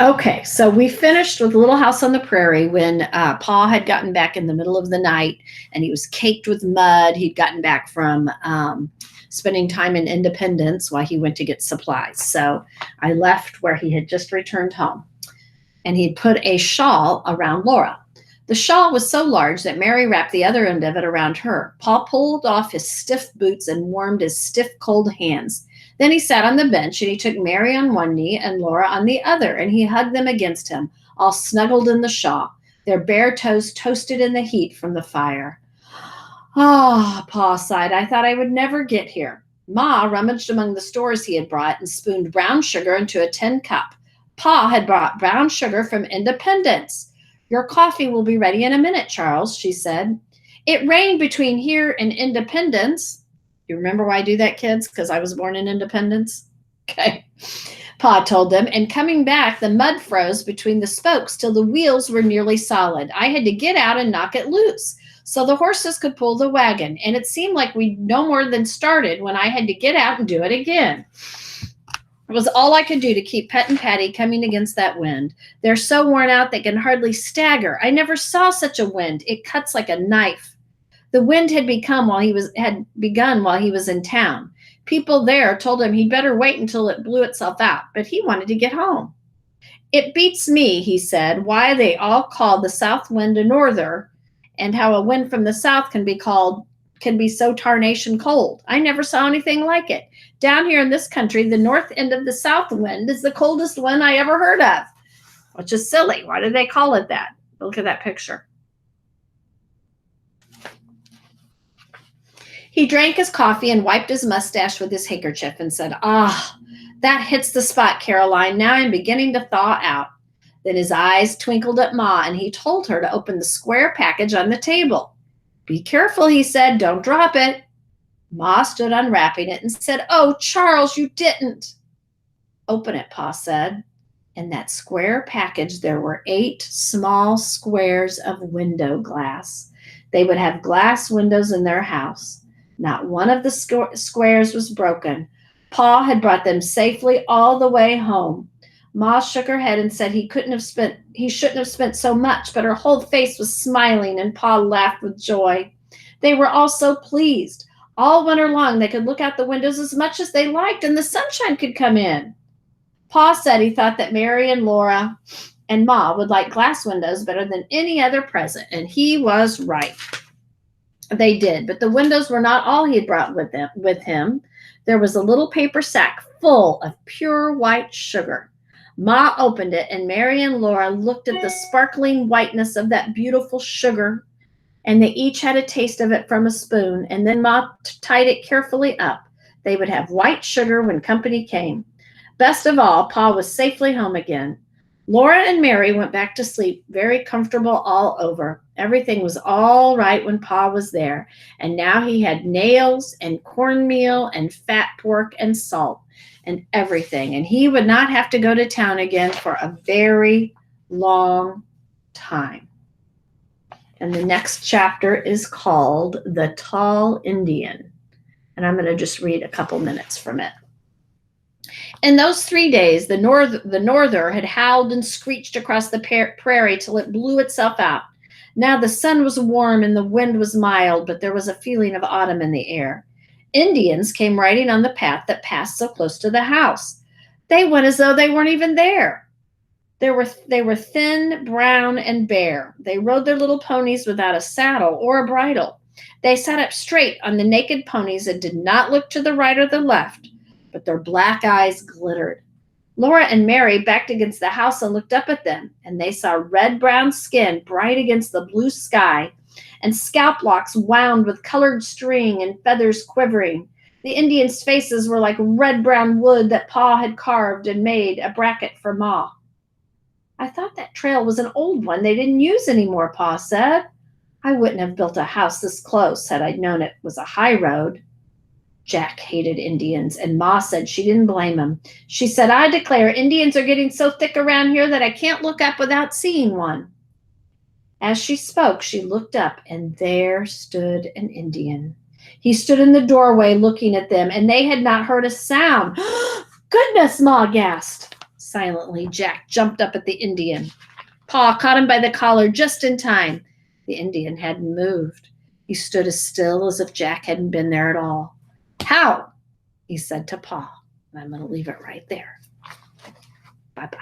Okay, so we finished with Little House on the Prairie when Pa had gotten back in the middle of the night and he was caked with mud. He'd gotten back from spending time in Independence while he went to get supplies. So I left where he had just returned home and he'd put a shawl around Laura. The shawl was so large that Mary wrapped the other end of it around her. Pa pulled off his stiff boots and warmed his stiff, cold hands. Then he sat on the bench and he took Mary on one knee and Laura on the other, and he hugged them against him, all snuggled in the shawl, their bare toes toasted in the heat from the fire. Ah, Pa sighed. I thought I would never get here. Ma rummaged among the stores he had brought and spooned brown sugar into a tin cup. Pa had brought brown sugar from Independence. Your coffee will be ready in a minute, Charles, she said. It rained between here and Independence. You remember why I do that, kids? Because I was born in Independence? Okay. Pa told them, and coming back, the mud froze between the spokes till the wheels were nearly solid. I had to get out and knock it loose so the horses could pull the wagon, and it seemed like we'd no more than started when I had to get out and do it again. It was all I could do to keep Pet and Patty coming against that wind. They're so worn out they can hardly stagger. I never saw such a wind. It cuts like a knife. The wind had begun while he was in town. People there told him he'd better wait until it blew itself out, but he wanted to get home. It beats me, he said, why they all call the south wind a norther, and how a wind from the south can be so tarnation cold. I never saw anything like it. Down here in this country, the north end of the south wind is the coldest wind I ever heard of, which is silly. Why do they call it that? Look at that picture. He drank his coffee and wiped his mustache with his handkerchief and said, that hits the spot, Caroline. Now I'm beginning to thaw out. Then his eyes twinkled at Ma, and he told her to open the square package on the table. Be careful, he said. Don't drop it. Ma stood unwrapping it and said, Oh, Charles, you didn't. Open it, Pa said. In that square package, there were 8 small squares of window glass. They would have glass windows in their house. Not one of the squares was broken. Pa had brought them safely all the way home. Ma shook her head and said he shouldn't have spent so much, but her whole face was smiling and Pa laughed with joy. They were all so pleased. All winter long they could look out the windows as much as they liked and the sunshine could come in. Pa said he thought that Mary and Laura and Ma would like glass windows better than any other present, and he was right. They did, but the windows were not all he had brought with him. There was a little paper sack full of pure white sugar. Ma opened it, and Mary and Laura looked at the sparkling whiteness of that beautiful sugar, and they each had a taste of it from a spoon, and then Ma tied it carefully up. They would have white sugar when company came. Best of all, Pa was safely home again. Laura and Mary went back to sleep, very comfortable all over. Everything was all right when Pa was there, and now he had nails and cornmeal and fat pork and salt and everything, and he would not have to go to town again for a very long time. And the next chapter is called The Tall Indian, and I'm going to just read a couple minutes from it. In those 3 days, the norther had howled and screeched across the prairie till it blew itself out. Now the sun was warm and the wind was mild, but there was a feeling of autumn in the air. Indians came riding on the path that passed so close to the house. They went as though they weren't even there. They were thin, brown, and bare. They rode their little ponies without a saddle or a bridle. They sat up straight on the naked ponies and did not look to the right or the left, but their black eyes glittered. Laura and Mary backed against the house and looked up at them, and they saw red-brown skin bright against the blue sky, and scalp locks wound with colored string and feathers quivering. The Indians' faces were like red-brown wood that Pa had carved and made a bracket for Ma. I thought that trail was an old one they didn't use anymore, Pa said. I wouldn't have built a house this close had I known it was a high road. Jack hated Indians, and Ma said she didn't blame him. She said, I declare Indians are getting so thick around here that I can't look up without seeing one. As she spoke, she looked up, and there stood an Indian. He stood in the doorway looking at them, and they had not heard a sound. Goodness, Ma gasped. Silently, Jack jumped up at the Indian. Pa caught him by the collar just in time. The Indian hadn't moved. He stood as still as if Jack hadn't been there at all. How? He said to Pa. I'm going to leave it right there. Bye-bye.